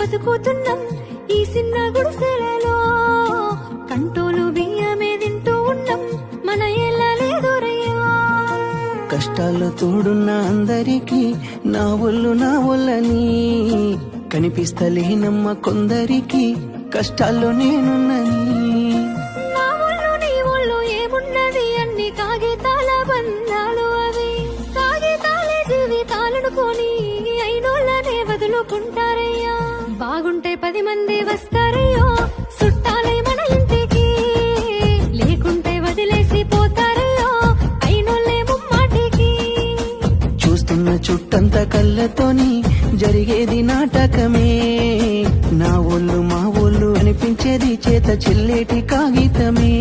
బతుకుతున్నాం ఈ చిన్న గుడిసెలలో. కంటోలు బియ్యమే తింటూ ఉన్నాం, మన ఎల్లలేదురయ్యా. కష్టాల్లో తోడున్న అందరికీ నా ఒళ్ళని కనిపిస్తలేనమ్మ కొందరికి కష్టాల్లో నేనున్నని. నా ఒళ్ళు నీ ఒళ్ళు ఏమున్నది, అన్ని కాగితాల బంధాలు అవి. కాగితాలే జీవితాలనుకొని అయినోళ్ళనే వదులుకుంటారయ్యా. బాగుంటే 10 మంది వస్తారయ్యో చుట్టాలై మన ఇంటికి, లేకుంటే వదిలేసి పోతారయ్యో అయినోళ్ళే ముమ్మాటికి. చూస్తున్న చుట్టంత కళ్ళతోని జరిగేది నాటకమే, నా ఒళ్ళు మా ఒళ్ళు అనిపించేది చేత చెల్లేటి కాగితమే.